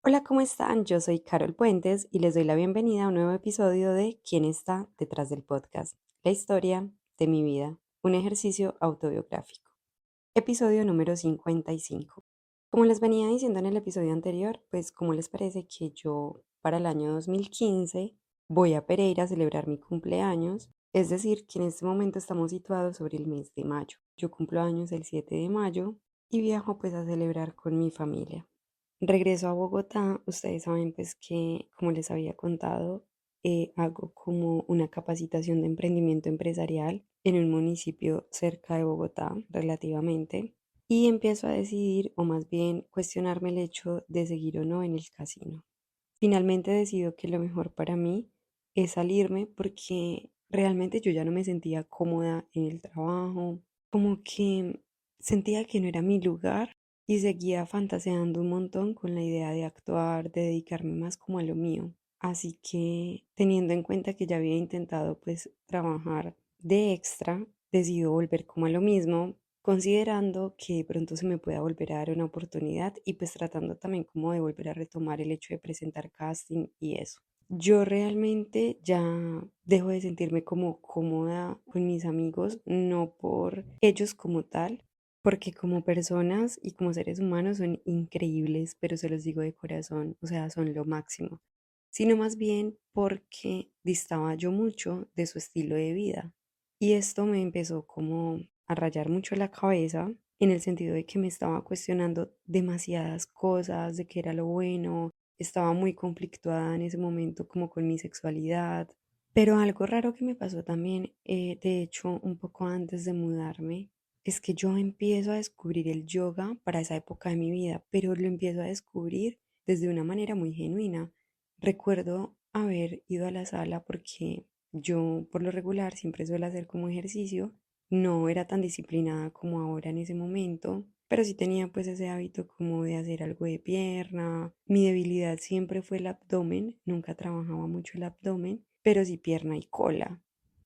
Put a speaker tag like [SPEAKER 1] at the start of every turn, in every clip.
[SPEAKER 1] Hola, ¿cómo están? Yo soy Carol Puentes y les doy la bienvenida a un nuevo episodio de ¿Quién está detrás del podcast? La historia de mi vida, un ejercicio autobiográfico. Episodio número 55. Como les venía diciendo en el episodio anterior, pues ¿cómo les parece que yo para el año 2015 voy a Pereira a celebrar mi cumpleaños? Es decir, que en este momento estamos situados sobre el mes de mayo. Yo cumplo años el 7 de mayo y viajo pues a celebrar con mi familia. Regreso a Bogotá, ustedes saben pues que, como les había contado, hago como una capacitación de emprendimiento empresarial en un municipio cerca de Bogotá, relativamente, y empiezo a decidir, o más bien cuestionarme el hecho de seguir o no en el casino. Finalmente decido que lo mejor para mí es salirme porque realmente yo ya no me sentía cómoda en el trabajo, como que sentía que no era mi lugar y seguía fantaseando un montón con la idea de actuar, de dedicarme más como a lo mío. Así que teniendo en cuenta que ya había intentado pues trabajar de extra, decido volver como a lo mismo, considerando que pronto se me pueda volver a dar una oportunidad y pues tratando también como de volver a retomar el hecho de presentar casting y eso. Yo realmente ya dejo de sentirme como cómoda con mis amigos, no por ellos como tal, porque como personas y como seres humanos son increíbles, pero se los digo de corazón, o sea, son lo máximo, sino más bien porque distaba yo mucho de su estilo de vida. Y esto me empezó como a rayar mucho la cabeza en el sentido de que me estaba cuestionando demasiadas cosas, de qué era lo bueno, estaba muy conflictuada en ese momento como con mi sexualidad. Pero algo raro que me pasó también, de hecho, un poco antes de mudarme, es que yo empiezo a descubrir el yoga para esa época de mi vida, pero lo empiezo a descubrir desde una manera muy genuina. Recuerdo haber ido a la sala porque yo por lo regular siempre suelo hacer como ejercicio, no era tan disciplinada como ahora en ese momento, pero sí tenía pues ese hábito como de hacer algo de pierna. Mi debilidad siempre fue el abdomen, nunca trabajaba mucho el abdomen, pero sí pierna y cola.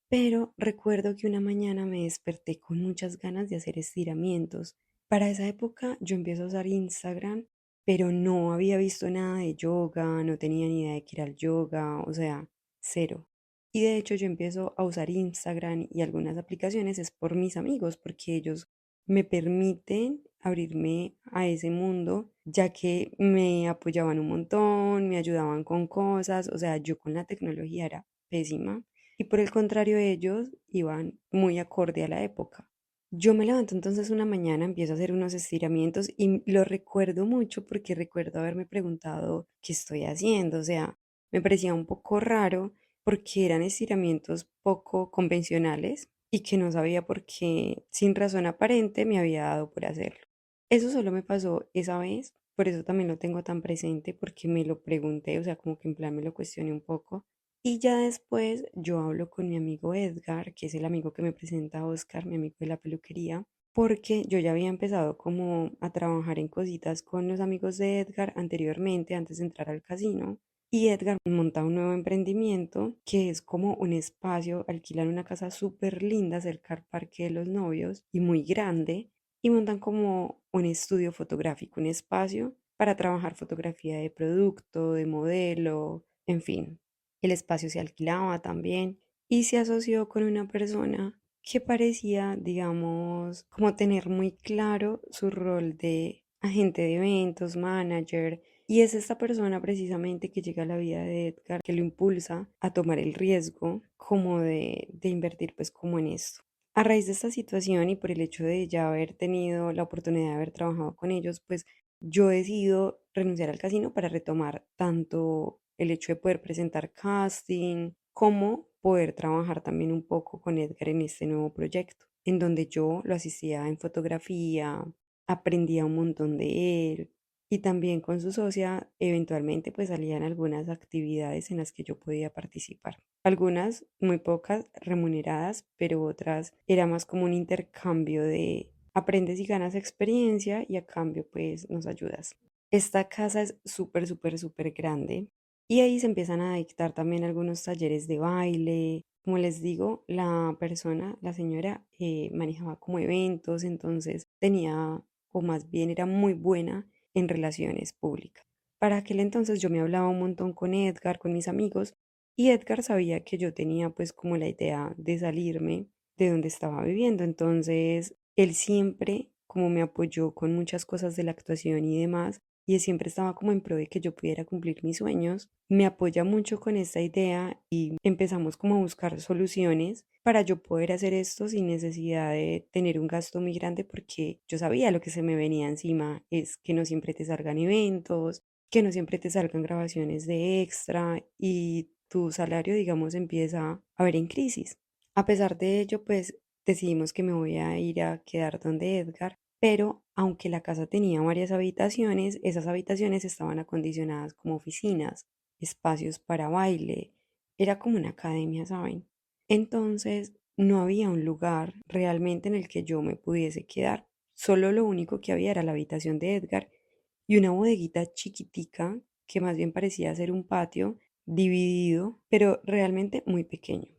[SPEAKER 1] Pero recuerdo que una mañana me desperté con muchas ganas de hacer estiramientos. Para esa época yo empiezo a usar Instagram, pero no había visto nada de yoga, no tenía ni idea de qué era el yoga, o sea, cero. Y de hecho yo empiezo a usar Instagram y algunas aplicaciones es por mis amigos, porque ellos me permiten abrirme a ese mundo, ya que me apoyaban un montón, me ayudaban con cosas, o sea, yo con la tecnología era pésima y por el contrario ellos iban muy acorde a la época. Yo me levanto entonces una mañana, empiezo a hacer unos estiramientos y lo recuerdo mucho porque recuerdo haberme preguntado qué estoy haciendo, o sea, me parecía un poco raro porque eran estiramientos poco convencionales y que no sabía por qué, sin razón aparente, me había dado por hacerlo. Eso solo me pasó esa vez, por eso también lo tengo tan presente porque me lo pregunté, o sea, como que en plan me lo cuestioné un poco y ya después yo hablo con mi amigo Edgar, que es el amigo que me presenta a Oscar, mi amigo de la peluquería, porque yo ya había empezado como a trabajar en cositas con los amigos de Edgar anteriormente, antes de entrar al casino. Y Edgar monta un nuevo emprendimiento que es como un espacio, alquilan una casa súper linda cerca al Parque de los Novios y muy grande, y montan como un estudio fotográfico, un espacio para trabajar fotografía de producto, de modelo, en fin. El espacio se alquilaba también y se asoció con una persona que parecía, digamos, como tener muy claro su rol de agente de eventos, manager, y es esta persona precisamente que llega a la vida de Edgar, que lo impulsa a tomar el riesgo como de invertir pues como en esto. A raíz de esta situación y por el hecho de ya haber tenido la oportunidad de haber trabajado con ellos, pues yo decido renunciar al casino para retomar tanto el hecho de poder presentar casting como poder trabajar también un poco con Edgar en este nuevo proyecto, en donde yo lo asistía en fotografía, aprendía un montón de él y también con su socia eventualmente pues salían algunas actividades en las que yo podía participar. Algunas muy pocas remuneradas, pero otras era más como un intercambio de aprendes y ganas experiencia y a cambio pues nos ayudas. Esta casa es súper, súper, súper grande y ahí se empiezan a dictar también algunos talleres de baile. Como les digo, la persona, la señora, manejaba como eventos, entonces tenía, o más bien era muy buena en relaciones públicas. Para aquel entonces yo me hablaba un montón con Edgar, con mis amigos, y Edgar sabía que yo tenía pues como la idea de salirme de donde estaba viviendo. Entonces, él siempre como me apoyó con muchas cosas de la actuación y demás, y él siempre estaba como en pro de que yo pudiera cumplir mis sueños. Me apoya mucho con esta idea y empezamos como a buscar soluciones para yo poder hacer esto sin necesidad de tener un gasto muy grande, porque yo sabía lo que se me venía encima, es que no siempre te salgan eventos, que no siempre te salgan grabaciones de extra y tu salario, digamos, empieza a ver en crisis. A pesar de ello, pues decidimos que me voy a ir a quedar donde Edgar, pero aunque la casa tenía varias habitaciones, esas habitaciones estaban acondicionadas como oficinas, espacios para baile, era como una academia, ¿saben? Entonces, no había un lugar realmente en el que yo me pudiese quedar. Solo lo único que había era la habitación de Edgar y una bodeguita chiquitica que más bien parecía ser un patio dividido, pero realmente muy pequeño.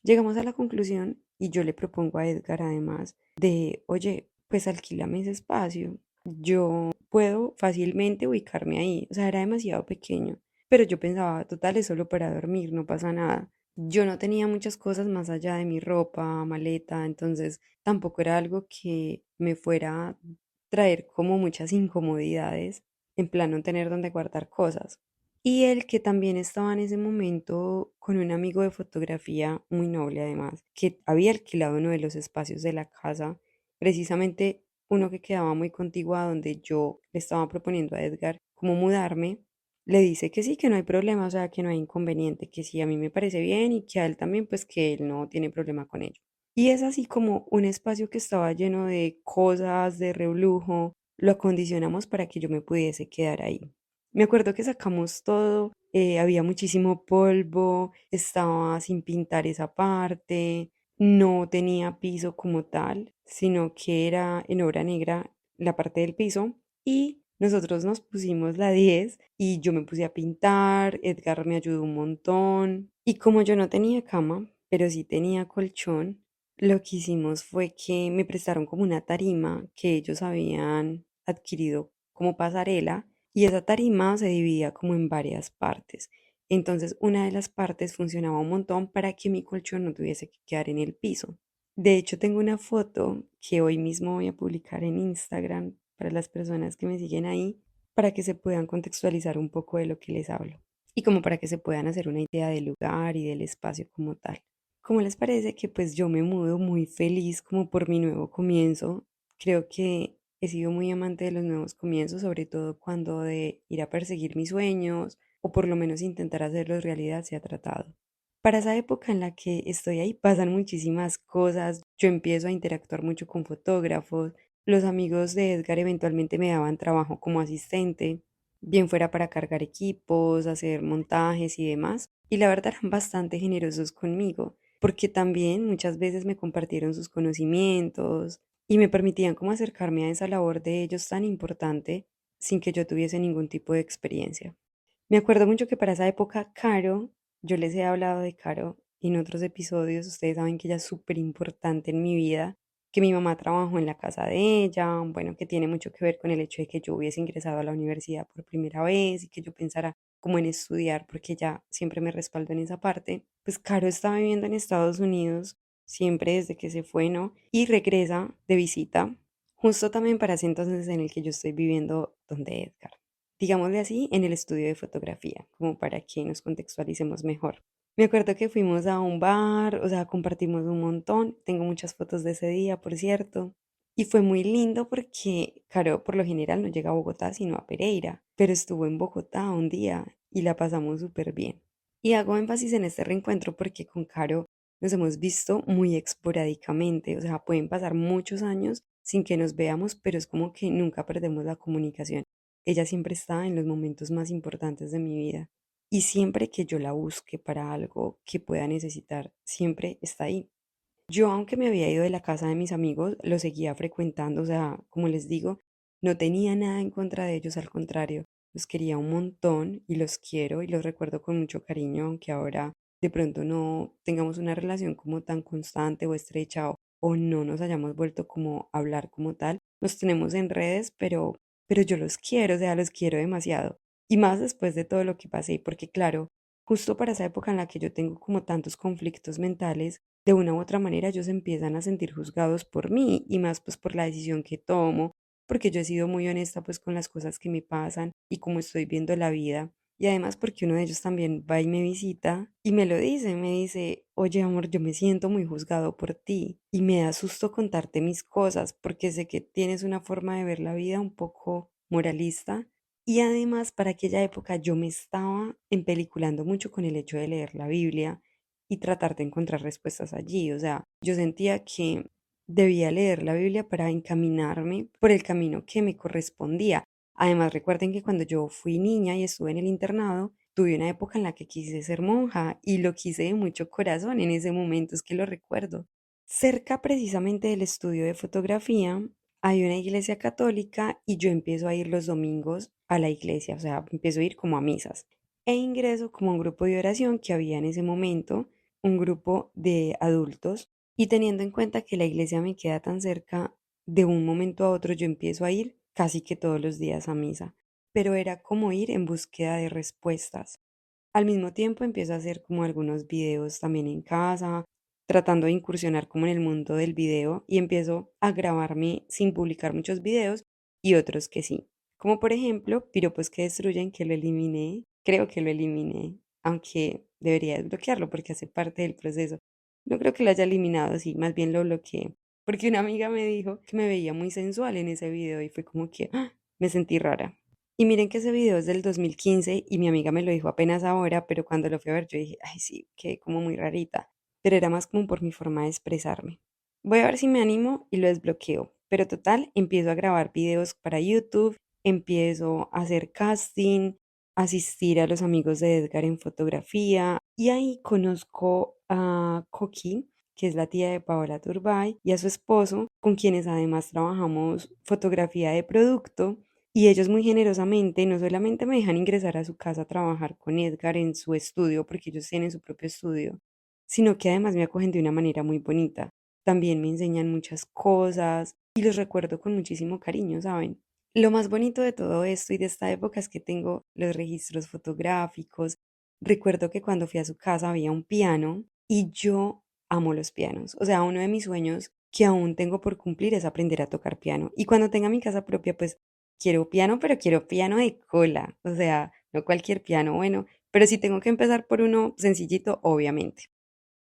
[SPEAKER 1] Llegamos a la conclusión y yo le propongo a Edgar además de, oye, pues alquílame ese espacio. Yo puedo fácilmente ubicarme ahí. O sea, era demasiado pequeño. Pero yo pensaba, total, es solo para dormir, no pasa nada. Yo no tenía muchas cosas más allá de mi ropa, maleta, entonces tampoco era algo que me fuera a traer como muchas incomodidades, en plan no tener donde guardar cosas. Y él que también estaba en ese momento con un amigo de fotografía muy noble además, que había alquilado uno de los espacios de la casa, precisamente uno que quedaba muy contiguo a donde yo le estaba proponiendo a Edgar como mudarme, le dice que sí, que no hay problema, o sea, que no hay inconveniente, que sí, a mí me parece bien y que a él también, pues que él no tiene problema con ello. Y es así como un espacio que estaba lleno de cosas, de reblujo, lo acondicionamos para que yo me pudiese quedar ahí. Me acuerdo que sacamos todo, había muchísimo polvo, estaba sin pintar esa parte, no tenía piso como tal, sino que era en obra negra la parte del piso y nosotros nos pusimos la 10 y yo me puse a pintar, Edgar me ayudó un montón y como yo no tenía cama, pero sí tenía colchón, lo que hicimos fue que me prestaron como una tarima que ellos habían adquirido como pasarela y esa tarima se dividía como en varias partes. Entonces, una de las partes funcionaba un montón para que mi colchón no tuviese que quedar en el piso. De hecho, tengo una foto que hoy mismo voy a publicar en Instagram para las personas que me siguen ahí, para que se puedan contextualizar un poco de lo que les hablo y como para que se puedan hacer una idea del lugar y del espacio como tal. ¿Cómo les parece que pues yo me mudo muy feliz como por mi nuevo comienzo? Creo que he sido muy amante de los nuevos comienzos, sobre todo cuando de ir a perseguir mis sueños o por lo menos intentar hacerlos realidad se ha tratado. Para esa época en la que estoy ahí pasan muchísimas cosas. Yo empiezo a interactuar mucho con fotógrafos. Los amigos de Edgar eventualmente me daban trabajo como asistente, bien fuera para cargar equipos, hacer montajes y demás. Y la verdad eran bastante generosos conmigo, porque también muchas veces me compartieron sus conocimientos y me permitían como acercarme a esa labor de ellos tan importante sin que yo tuviese ningún tipo de experiencia. Me acuerdo mucho que para esa época, Caro, yo les he hablado de Caro en otros episodios, ustedes saben que ella es súper importante en mi vida, que mi mamá trabajó en la casa de ella, bueno, que tiene mucho que ver con el hecho de que yo hubiese ingresado a la universidad por primera vez y que yo pensara como en estudiar, porque ella siempre me respaldó en esa parte. Pues Caro está viviendo en Estados Unidos, siempre desde que se fue, ¿no? Y regresa de visita, justo también para ese entonces en el que yo estoy viviendo donde Edgar, digámosle así, en el estudio de fotografía, como para que nos contextualicemos mejor. Me acuerdo que fuimos a un bar, o sea, compartimos un montón, tengo muchas fotos de ese día, por cierto, y fue muy lindo porque Caro por lo general no llega a Bogotá, sino a Pereira, pero estuvo en Bogotá un día y la pasamos súper bien. Y hago énfasis en este reencuentro porque con Caro nos hemos visto muy esporádicamente, o sea, pueden pasar muchos años sin que nos veamos, pero es como que nunca perdemos la comunicación. Ella siempre está en los momentos más importantes de mi vida y siempre que yo la busque para algo que pueda necesitar, siempre está ahí. Yo, aunque me había ido de la casa de mis amigos, lo seguía frecuentando, o sea, como les digo, no tenía nada en contra de ellos, al contrario, los quería un montón y los quiero y los recuerdo con mucho cariño, aunque ahora de pronto no tengamos una relación como tan constante o estrecha o no nos hayamos vuelto como a hablar como tal. Nos tenemos en redes, pero yo los quiero, o sea, los quiero demasiado. Y más después de todo lo que pasé, porque claro, justo para esa época en la que yo tengo como tantos conflictos mentales, de una u otra manera ellos empiezan a sentir juzgados por mí y más pues por la decisión que tomo, porque yo he sido muy honesta pues con las cosas que me pasan y cómo estoy viendo la vida. Y además porque uno de ellos también va y me visita y me lo dice, me dice, oye amor, yo me siento muy juzgado por ti y me da susto contarte mis cosas porque sé que tienes una forma de ver la vida un poco moralista y además para aquella época yo me estaba empeliculando mucho con el hecho de leer la Biblia y tratar de encontrar respuestas allí. O sea, yo sentía que debía leer la Biblia para encaminarme por el camino que me correspondía. Además, recuerden que cuando yo fui niña y estuve en el internado, tuve una época en la que quise ser monja y lo quise de mucho corazón en ese momento, es que lo recuerdo. Cerca precisamente del estudio de fotografía hay una iglesia católica y yo empiezo a ir los domingos a la iglesia, o sea, empiezo a ir como a misas e ingreso como a un grupo de oración que había en ese momento, un grupo de adultos y teniendo en cuenta que la iglesia me queda tan cerca, de un momento a otro yo empiezo a ir casi que todos los días a misa, pero era como ir en búsqueda de respuestas. Al mismo tiempo empiezo a hacer como algunos videos también en casa, tratando de incursionar como en el mundo del video y empiezo a grabarme sin publicar muchos videos y otros que sí. Como por ejemplo, piropos que destruyen, que lo eliminé, creo que lo eliminé, aunque debería desbloquearlo porque hace parte del proceso. No creo que lo haya eliminado, sí, más bien lo bloqueé, porque una amiga me dijo que me veía muy sensual en ese video y fue como que me sentí rara. Y miren que ese video es del 2015 y mi amiga me lo dijo apenas ahora, pero cuando lo fui a ver yo dije, ay sí, quedé como muy rarita, pero era más como por mi forma de expresarme. Voy a ver si me animo y lo desbloqueo, pero total, empiezo a grabar videos para YouTube, empiezo a hacer casting, asistir a los amigos de Edgar en fotografía y ahí conozco a Coqui, que es la tía de Paola Turbay, y a su esposo, con quienes además trabajamos fotografía de producto y ellos muy generosamente no solamente me dejan ingresar a su casa a trabajar con Edgar en su estudio, porque ellos tienen su propio estudio, sino que además me acogen de una manera muy bonita. También me enseñan muchas cosas y los recuerdo con muchísimo cariño, ¿saben? Lo más bonito de todo esto y de esta época es que tengo los registros fotográficos. Recuerdo que cuando fui a su casa había un piano y yo amo los pianos. O sea, uno de mis sueños que aún tengo por cumplir es aprender a tocar piano. Y cuando tenga mi casa propia, pues quiero piano, pero quiero piano de cola, o sea, no cualquier piano, bueno, pero si tengo que empezar por uno sencillito, obviamente.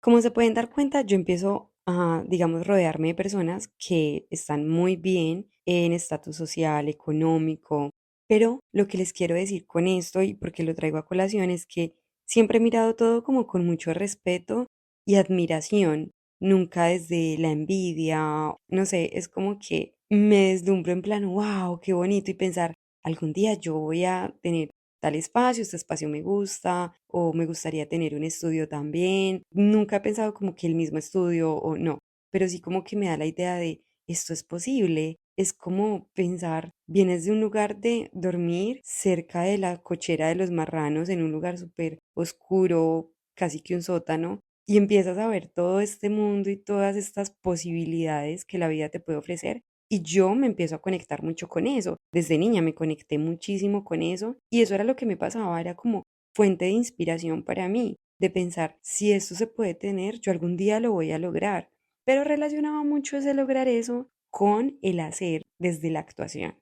[SPEAKER 1] Como se pueden dar cuenta, yo empiezo a, digamos, rodearme de personas que están muy bien en estatus social, económico, pero lo que les quiero decir con esto y porque lo traigo a colación es que siempre he mirado todo como con mucho respeto y admiración, nunca desde la envidia, no sé, es como que me deslumbro en plan, wow, qué bonito y pensar, algún día yo voy a tener tal espacio, este espacio me gusta o me gustaría tener un estudio también. Nunca he pensado como que el mismo estudio o no, pero sí como que me da la idea de esto es posible. Es como pensar, vienes de un lugar de dormir cerca de la cochera de los marranos en un lugar súper oscuro, casi que un sótano, y empiezas a ver todo este mundo y todas estas posibilidades que la vida te puede ofrecer. Y yo me empiezo a conectar mucho con eso. Desde niña me conecté muchísimo con eso y eso era lo que me pasaba, era como fuente de inspiración para mí, de pensar, si esto se puede tener, yo algún día lo voy a lograr. Pero relacionaba mucho ese lograr eso con el hacer desde la actuación.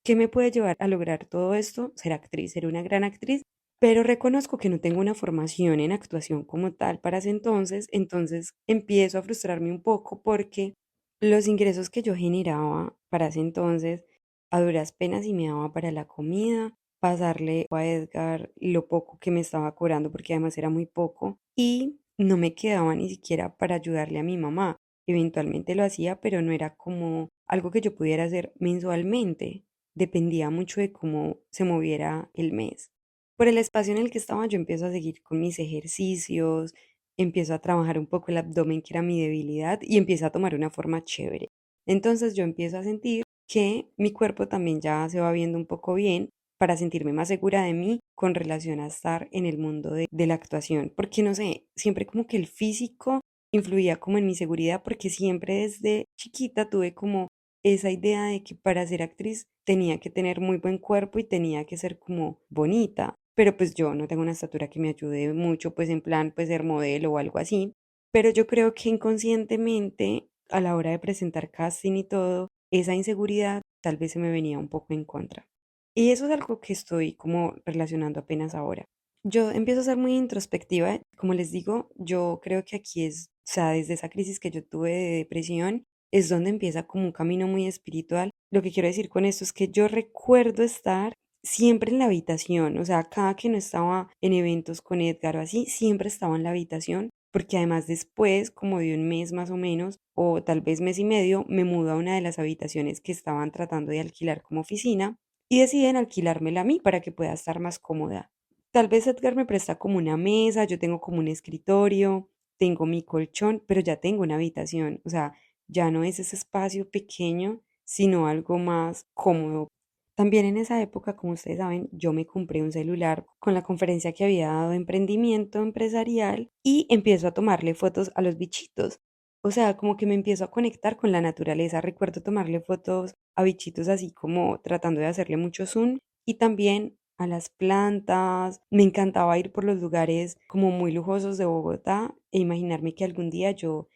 [SPEAKER 1] ¿Qué me puede llevar a lograr todo esto? Ser actriz, ser una gran actriz, pero reconozco que no tengo una formación en actuación como tal para ese entonces empiezo a frustrarme un poco porque los ingresos que yo generaba para ese entonces a duras penas y me daba para la comida, pasarle a Edgar lo poco que me estaba cobrando porque además era muy poco y no me quedaba ni siquiera para ayudarle a mi mamá. Eventualmente lo hacía, pero no era como algo que yo pudiera hacer mensualmente. Dependía mucho de cómo se moviera el mes. Por el espacio en el que estaba, yo empiezo a seguir con mis ejercicios, empiezo a trabajar un poco el abdomen, que era mi debilidad, y empieza a tomar una forma chévere. Entonces yo empiezo a sentir que mi cuerpo también ya se va viendo un poco bien para sentirme más segura de mí con relación a estar en el mundo de la actuación. Porque no sé, siempre como que el físico influía como en mi seguridad porque siempre desde chiquita tuve como esa idea de que para ser actriz tenía que tener muy buen cuerpo y tenía que ser como bonita. Pero pues yo no tengo una estatura que me ayude mucho, pues en plan, pues ser modelo o algo así. Pero yo creo que inconscientemente, a la hora de presentar casting y todo, esa inseguridad tal vez se me venía un poco en contra. Y eso es algo que estoy como relacionando apenas ahora. Yo empiezo a ser muy introspectiva, como les digo, yo creo que aquí es, o sea, desde esa crisis que yo tuve de depresión, es donde empieza como un camino muy espiritual. Lo que quiero decir con esto es que yo recuerdo estar siempre en la habitación, o sea, cada que no estaba en eventos con Edgar o así, siempre estaba en la habitación, porque además después, como de un mes más o menos, o tal vez mes y medio, me mudó a una de las habitaciones que estaban tratando de alquilar como oficina y deciden alquilármela a mí para que pueda estar más cómoda. Tal vez Edgar me presta como una mesa, yo tengo como un escritorio, tengo mi colchón, pero ya tengo una habitación, o sea, ya no es ese espacio pequeño, sino algo más cómodo. También en esa época, como ustedes saben, yo me compré un celular con la conferencia que había dado de emprendimiento empresarial y empiezo a tomarle fotos a los bichitos. O sea, como que me empiezo a conectar con la naturaleza. Recuerdo tomarle fotos a bichitos así como tratando de hacerle mucho zoom y también a las plantas. Me encantaba ir por los lugares como muy lujosos de Bogotá e imaginarme que algún día yo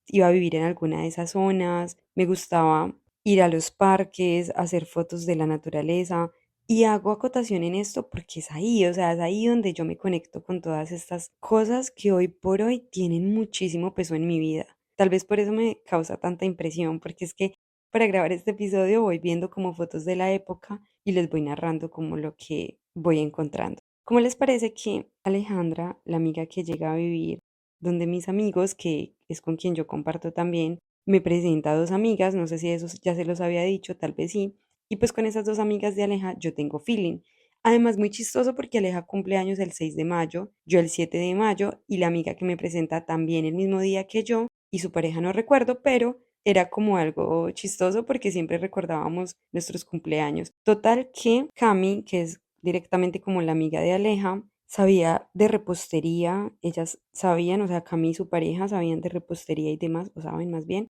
[SPEAKER 1] iba a vivir en alguna de esas zonas. Me gustaba ir a los parques, hacer fotos de la naturaleza. Y hago acotación en esto porque es ahí, o sea, es ahí donde yo me conecto con todas estas cosas que hoy por hoy tienen muchísimo peso en mi vida. Tal vez por eso me causa tanta impresión, porque es que para grabar este episodio voy viendo como fotos de la época y les voy narrando como lo que voy encontrando. ¿Cómo les parece que Alejandra, la amiga que llega a vivir donde mis amigos, que es con quien yo comparto también, me presenta a dos amigas, no sé si eso ya se los había dicho, tal vez sí, y pues con esas dos amigas de Aleja yo tengo feeling. Además, muy chistoso porque Aleja cumple años el 6 de mayo, yo el 7 de mayo, y la amiga que me presenta también el mismo día que yo, y su pareja no recuerdo, pero era como algo chistoso porque siempre recordábamos nuestros cumpleaños. Total que Cami, que es directamente como la amiga de Aleja, sabía de repostería, ellas sabían, o sea, Cami y su pareja sabían de repostería y demás, o saben más bien,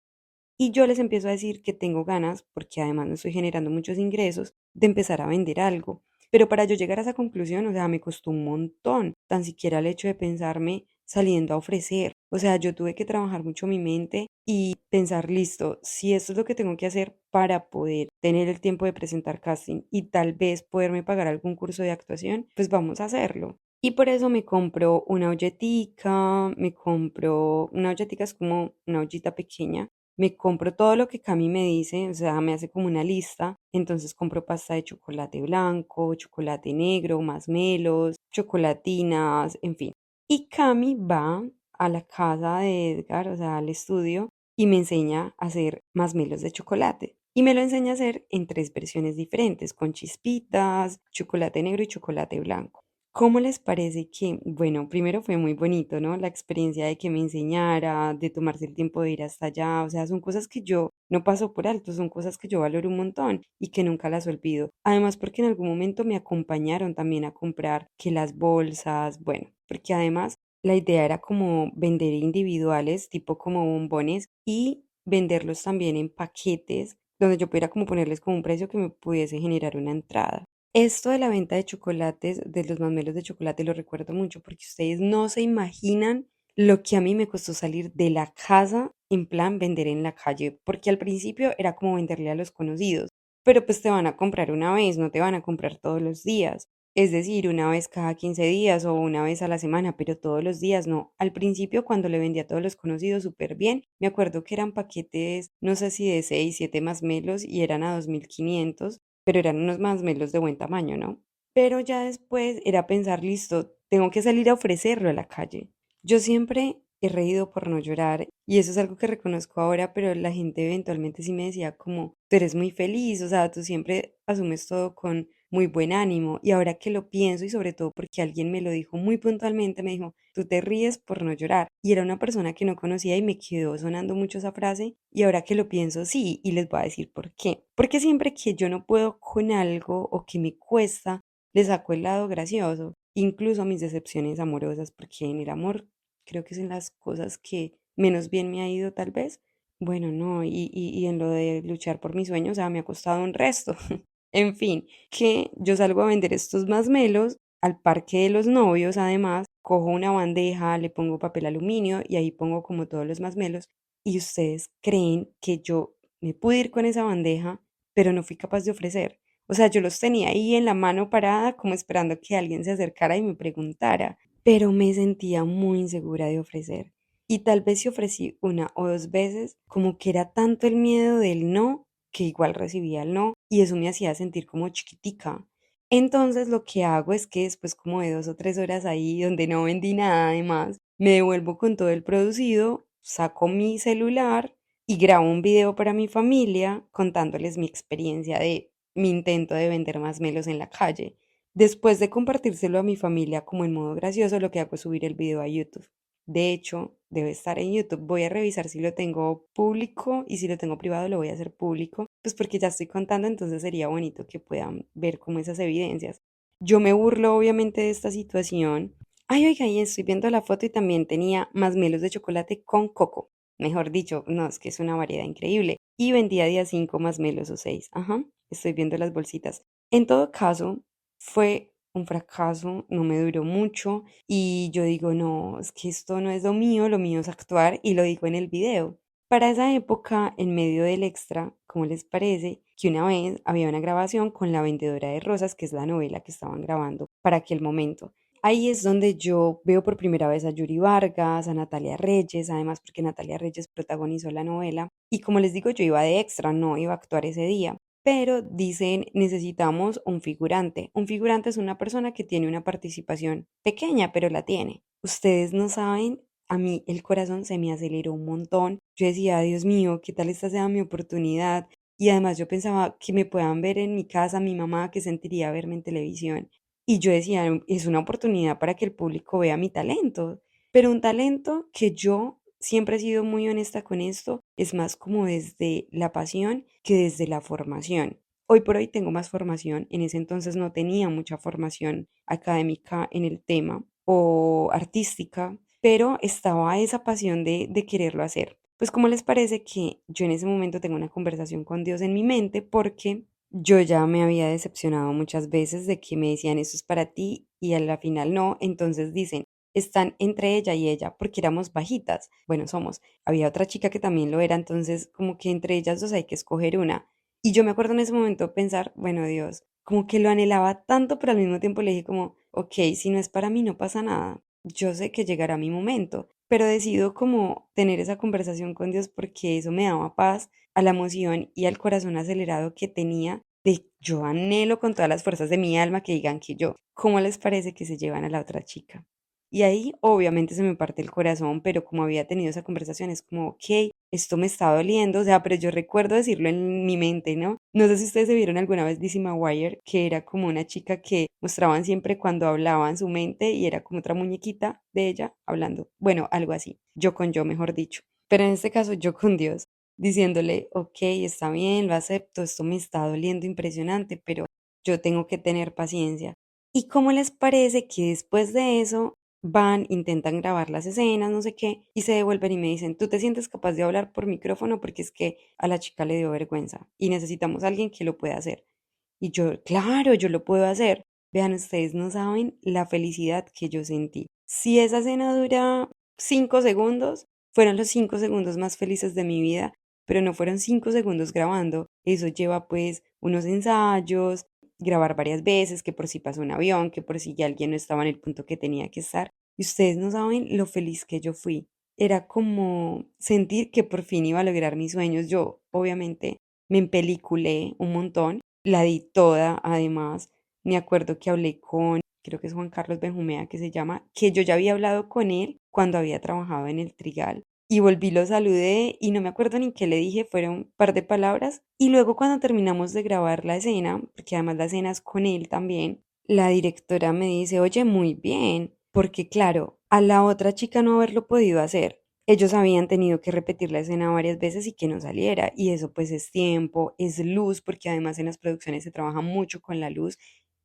[SPEAKER 1] y yo les empiezo a decir que tengo ganas, porque además no estoy generando muchos ingresos, de empezar a vender algo. Pero para yo llegar a esa conclusión, o sea, me costó un montón, tan siquiera el hecho de pensarme saliendo a ofrecer. O sea, yo tuve que trabajar mucho mi mente y pensar, listo, si esto es lo que tengo que hacer para poder tener el tiempo de presentar casting y tal vez poderme pagar algún curso de actuación, pues vamos a hacerlo. Y por eso me compro una olletica, me compro una olletica, es como una ollita pequeña, me compro todo lo que Cami me dice, o sea, me hace como una lista. Entonces compro pasta de chocolate blanco, chocolate negro, masmelos, chocolatinas, en fin. Y Cami va a la casa de Edgar, o sea, al estudio, y me enseña a hacer masmelos de chocolate. Y me lo enseña a hacer en tres versiones diferentes, con chispitas, chocolate negro y chocolate blanco. ¿Cómo les parece que, bueno, primero fue muy bonito, ¿no? La experiencia de que me enseñara, de tomarse el tiempo de ir hasta allá, o sea, son cosas que yo no paso por alto, son cosas que yo valoro un montón y que nunca las olvido. Además, porque en algún momento me acompañaron también a comprar que las bolsas, bueno, porque además la idea era como vender individuales, tipo como bombones, y venderlos también en paquetes, donde yo pudiera como ponerles como un precio que me pudiese generar una entrada. Esto de la venta de chocolates, de los masmelos de chocolate, lo recuerdo mucho porque ustedes no se imaginan lo que a mí me costó salir de la casa en plan vender en la calle, porque al principio era como venderle a los conocidos, pero pues te van a comprar una vez, no te van a comprar todos los días. Es decir, una vez cada 15 días o una vez a la semana, pero todos los días no. Al principio, cuando le vendía a todos los conocidos súper bien, me acuerdo que eran paquetes, no sé si de 6 7 masmelos y eran a 2.500, pero eran unos masmelos de buen tamaño, ¿no? Pero ya después era pensar, listo, tengo que salir a ofrecerlo a la calle. Yo siempre he reído por no llorar y eso es algo que reconozco ahora, pero la gente eventualmente sí me decía como, tú eres muy feliz, o sea, tú siempre asumes todo con muy buen ánimo y ahora que lo pienso y sobre todo porque alguien me lo dijo muy puntualmente, me dijo, tú te ríes por no llorar y era una persona que no conocía y me quedó sonando mucho esa frase y ahora que lo pienso sí y les voy a decir por qué. Porque siempre que yo no puedo con algo o que me cuesta, le saco el lado gracioso, incluso mis decepciones amorosas, porque en el amor creo que son las cosas que menos bien me ha ido tal vez, Bueno, no, y en lo de luchar por mis sueños, o sea, me ha costado un resto. En fin, que yo salgo a vender estos masmelos al parque de los novios, además, cojo una bandeja, le pongo papel aluminio y ahí pongo como todos los masmelos. Y ustedes creen que yo me pude ir con esa bandeja, pero no fui capaz de ofrecer. O sea, yo los tenía ahí en la mano parada, como esperando que alguien se acercara y me preguntara, pero me sentía muy insegura de ofrecer. Y tal vez si ofrecí una o dos veces, como que era tanto el miedo del no, que igual recibía el no, y eso me hacía sentir como chiquitica. Entonces lo que hago es que después como de 2 o 3 horas ahí donde no vendí nada además, me devuelvo con todo el producido, saco mi celular y grabo un video para mi familia contándoles mi experiencia de mi intento de vender más melos en la calle. Después de compartírselo a mi familia como en modo gracioso, lo que hago es subir el video a YouTube. De hecho, debe estar en YouTube. Voy a revisar si lo tengo público y si lo tengo privado lo voy a hacer público, pues porque ya estoy contando, entonces sería bonito que puedan ver como esas evidencias. Yo me burlo obviamente de esta situación. Ay, oiga, y estoy viendo la foto y también tenía más melos de chocolate con coco. Mejor dicho, no, es que es una variedad increíble. Y vendía día 5 más melos o 6. Ajá, estoy viendo las bolsitas. En todo caso, fue un fracaso, no me duró mucho y yo digo, no, es que esto no es lo mío es actuar y lo digo en el video. Para esa época, en medio del extra, ¿cómo les parece que una vez había una grabación con La Vendedora de Rosas, que es la novela que estaban grabando para aquel momento? Ahí es donde yo veo por primera vez a Yuri Vargas, a Natalia Reyes, además porque Natalia Reyes protagonizó la novela. Y como les digo, yo iba de extra, no iba a actuar ese día. Pero dicen, necesitamos un figurante. Un figurante es una persona que tiene una participación pequeña, pero la tiene. Ustedes no saben, a mí el corazón se me aceleró un montón. Yo decía, Dios mío, ¿qué tal esta sea mi oportunidad? Y además yo pensaba que me puedan ver en mi casa, mi mamá, que sentiría verme en televisión. Y yo decía, es una oportunidad para que el público vea mi talento, pero un talento que yo siempre he sido muy honesta con esto, es más como desde la pasión que desde la formación. Hoy por hoy tengo más formación, en ese entonces no tenía mucha formación académica en el tema o artística, pero estaba esa pasión de quererlo hacer. Pues ¿cómo les parece que yo en ese momento tengo una conversación con Dios en mi mente porque yo ya me había decepcionado muchas veces de que me decían eso es para ti y a la final no, entonces dicen, están entre ella y ella porque éramos bajitas, bueno, somos, había otra chica que también lo era, entonces como que entre ellas dos hay que escoger una. Y yo me acuerdo en ese momento pensar, bueno, Dios, como que lo anhelaba tanto, pero al mismo tiempo le dije como, ok, si no es para mí no pasa nada, yo sé que llegará mi momento, pero decido como tener esa conversación con Dios porque eso me daba paz a la emoción y al corazón acelerado que tenía de yo anhelo con todas las fuerzas de mi alma que digan que yo. ¿Cómo les parece que se llevan a la otra chica? Y ahí obviamente se me parte el corazón, pero como había tenido esa conversación, es como, ok, esto me está doliendo, o sea, pero yo recuerdo decirlo en mi mente, ¿no? No sé si ustedes se vieron alguna vez Lizzie McGuire, que era como una chica que mostraban siempre cuando hablaban su mente y era como otra muñequita de ella hablando. Bueno, algo así, yo con yo, mejor dicho. Pero en este caso, yo con Dios, diciéndole, ok, está bien, lo acepto, esto me está doliendo impresionante, pero yo tengo que tener paciencia. ¿Y cómo les parece que después de eso van, intentan grabar las escenas, no sé qué, y se devuelven y me dicen, ¿tú te sientes capaz de hablar por micrófono? Porque es que a la chica le dio vergüenza y necesitamos a alguien que lo pueda hacer. Y yo, claro, yo lo puedo hacer. Vean, ustedes no saben la felicidad que yo sentí. Si esa escena dura 5 segundos, fueron los 5 segundos más felices de mi vida, pero no fueron 5 segundos grabando. Eso lleva pues unos ensayos, grabar varias veces, que por si pasó un avión, que por si ya alguien no estaba en el punto que tenía que estar. Y ustedes no saben lo feliz que yo fui. Era como sentir que por fin iba a lograr mis sueños. Yo, obviamente, me empeliculé un montón, la di toda, además. Me acuerdo que hablé con, creo que es Juan Carlos Benjumea que se llama, que yo ya había hablado con él cuando había trabajado en el Trigal. Y volví, lo saludé y no me acuerdo ni qué le dije, fueron un par de palabras. Y luego cuando terminamos de grabar la escena, porque además la escena es con él también, la directora me dice, oye, muy bien, porque claro, a la otra chica no haberlo podido hacer, ellos habían tenido que repetir la escena varias veces y que no saliera. Y eso pues es tiempo, es luz, porque además en las producciones se trabaja mucho con la luz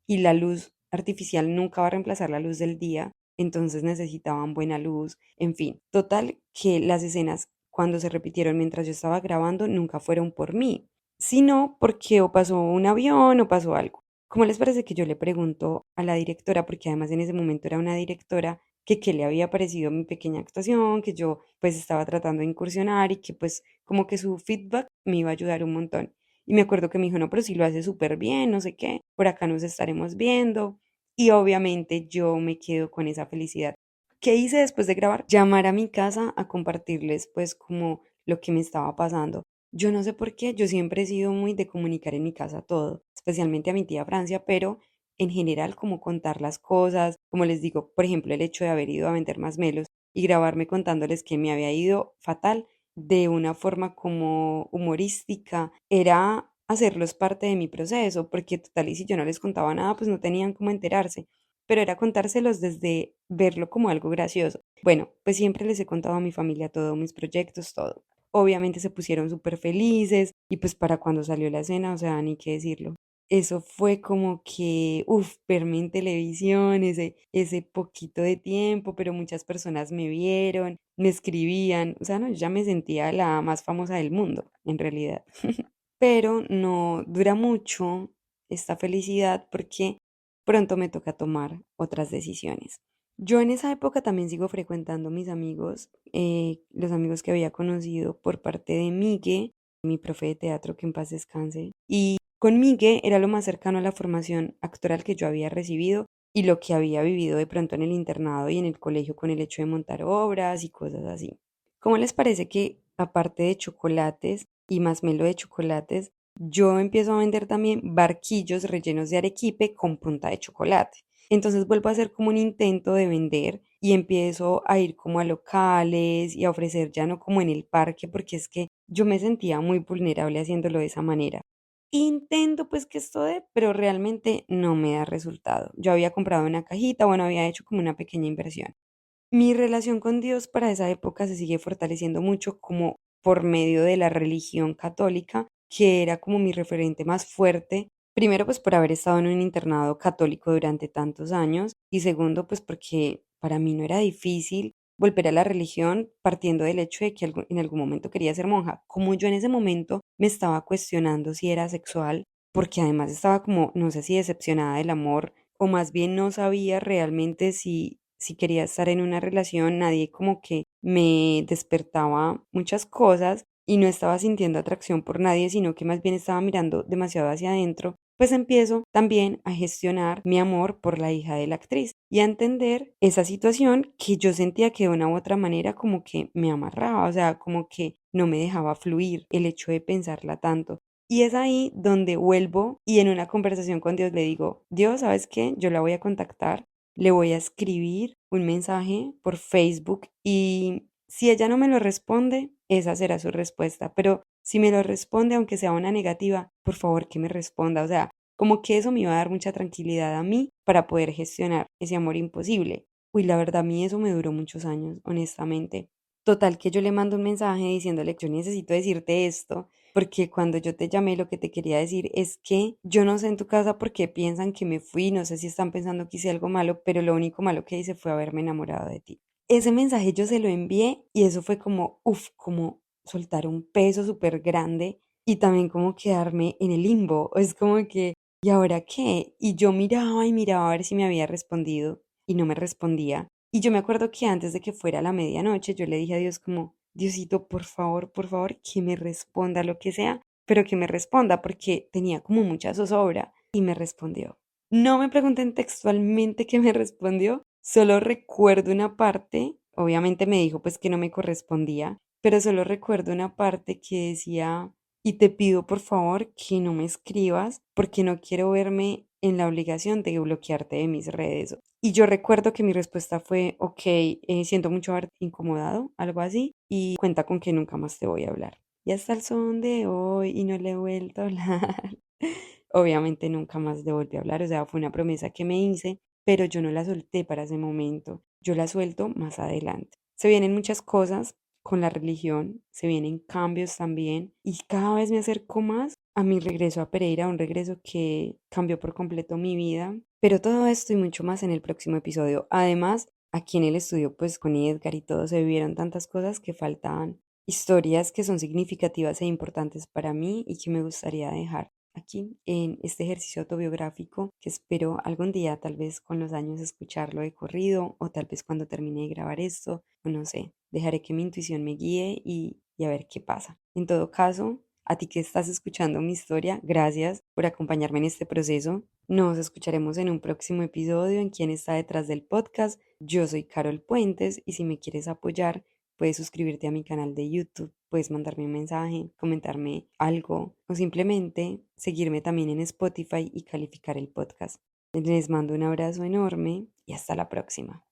[SPEAKER 1] y la luz artificial nunca va a reemplazar la luz del día. Entonces necesitaban buena luz, en fin, total que las escenas cuando se repitieron mientras yo estaba grabando, nunca fueron por mí, sino porque o pasó un avión o pasó algo. ¿Cómo les parece que yo le pregunto a la directora, porque además en ese momento era una directora, que qué le había parecido mi pequeña actuación, que yo pues estaba tratando de incursionar y que pues como que su feedback me iba a ayudar un montón? Y me acuerdo que me dijo, no, pero si lo hace súper bien, no sé qué, por acá nos estaremos viendo. Y obviamente yo me quedo con esa felicidad. ¿Qué hice después de grabar? Llamar a mi casa a compartirles pues como lo que me estaba pasando. Yo no sé por qué, yo siempre he sido muy de comunicar en mi casa todo, especialmente a mi tía Francia, pero en general como contar las cosas, como les digo, por ejemplo, el hecho de haber ido a vender más melos y grabarme contándoles que me había ido fatal de una forma como humorística, era hacerlos parte de mi proceso, porque total y si yo no les contaba nada, pues no tenían cómo enterarse, pero era contárselos desde verlo como algo gracioso. Bueno, pues siempre les he contado a mi familia todo, mis proyectos, todo. Obviamente se pusieron súper felices y pues para cuando salió la escena, o sea, ni qué decirlo. Eso fue como que, uff, verme en televisión, ese poquito de tiempo, pero muchas personas me vieron, me escribían, o sea, no, yo ya me sentía la más famosa del mundo, en realidad. Pero no dura mucho esta felicidad porque pronto me toca tomar otras decisiones. Yo en esa época también sigo frecuentando mis amigos, los amigos que había conocido por parte de Migue, mi profe de teatro, que en paz descanse. Y con Migue era lo más cercano a la formación actoral que yo había recibido y lo que había vivido de pronto en el internado y en el colegio con el hecho de montar obras y cosas así. ¿Cómo les parece que aparte de chocolates y más melo de chocolates, yo empiezo a vender también barquillos rellenos de arequipe con punta de chocolate? Entonces vuelvo a hacer como un intento de vender y empiezo a ir como a locales y a ofrecer ya no como en el parque, porque es que yo me sentía muy vulnerable haciéndolo de esa manera. Intento pues que esto dé, pero realmente no me da resultado. Yo había comprado una cajita, bueno, había hecho como una pequeña inversión. Mi relación con Dios para esa época se sigue fortaleciendo mucho como por medio de la religión católica, que era como mi referente más fuerte. Primero, pues por haber estado en un internado católico durante tantos años y segundo, pues porque para mí no era difícil volver a la religión partiendo del hecho de que en algún momento quería ser monja. Como yo en ese momento me estaba cuestionando si era sexual, porque además estaba como, no sé si decepcionada del amor o más bien no sabía realmente si quería estar en una relación, nadie como que me despertaba muchas cosas y no estaba sintiendo atracción por nadie, sino que más bien estaba mirando demasiado hacia adentro, pues empiezo también a gestionar mi amor por la hija de la actriz y a entender esa situación que yo sentía que de una u otra manera como que me amarraba, o sea, como que no me dejaba fluir el hecho de pensarla tanto. Y es ahí donde vuelvo y en una conversación con Dios le digo, Dios, ¿sabes qué? Yo la voy a contactar, le voy a escribir un mensaje por Facebook y si ella no me lo responde, esa será su respuesta. Pero si me lo responde, aunque sea una negativa, por favor que me responda. O sea, como que eso me iba a dar mucha tranquilidad a mí para poder gestionar ese amor imposible. Uy, la verdad, a mí eso me duró muchos años, honestamente. Total que yo le mando un mensaje diciéndole que yo necesito decirte esto, porque cuando yo te llamé lo que te quería decir es que yo no sé en tu casa por qué piensan que me fui, no sé si están pensando que hice algo malo, pero lo único malo que hice fue haberme enamorado de ti. Ese mensaje yo se lo envié y eso fue como, uff, como soltar un peso súper grande y también como quedarme en el limbo. Es como que, ¿y ahora qué? Y yo miraba y miraba a ver si me había respondido y no me respondía. Y yo me acuerdo que antes de que fuera la medianoche, yo le dije a Dios como, Diosito, por favor, que me responda lo que sea, pero que me responda porque tenía como mucha zozobra y me respondió. No me pregunten textualmente qué me respondió, solo recuerdo una parte, obviamente me dijo pues que no me correspondía, pero solo recuerdo una parte que decía, y te pido por favor que no me escribas porque no quiero verme en la obligación de bloquearte de mis redes. Y yo recuerdo que mi respuesta fue, ok, siento mucho haberte incomodado, algo así, y cuenta con que nunca más te voy a hablar. Y hasta el son de hoy, y no le he vuelto a hablar. Obviamente nunca más le volví a hablar, o sea, fue una promesa que me hice, pero yo no la solté para ese momento, yo la suelto más adelante. Se vienen muchas cosas con la religión, se vienen cambios también, y cada vez me acerco más a mi regreso a Pereira, un regreso que cambió por completo mi vida, pero todo esto y mucho más en el próximo episodio. Además, aquí en el estudio, pues con Edgar y todo, se vivieron tantas cosas que faltaban historias que son significativas e importantes para mí y que me gustaría dejar aquí en este ejercicio autobiográfico que espero algún día, tal vez con los años, escucharlo de corrido o tal vez cuando termine de grabar esto, o no sé, dejaré que mi intuición me guíe y a ver qué pasa. En todo caso, a ti que estás escuchando mi historia, gracias por acompañarme en este proceso. Nos escucharemos en un próximo episodio en Quién está detrás del podcast. Yo soy Carol Puentes y si me quieres apoyar, puedes suscribirte a mi canal de YouTube, puedes mandarme un mensaje, comentarme algo o simplemente seguirme también en Spotify y calificar el podcast. Les mando un abrazo enorme y hasta la próxima.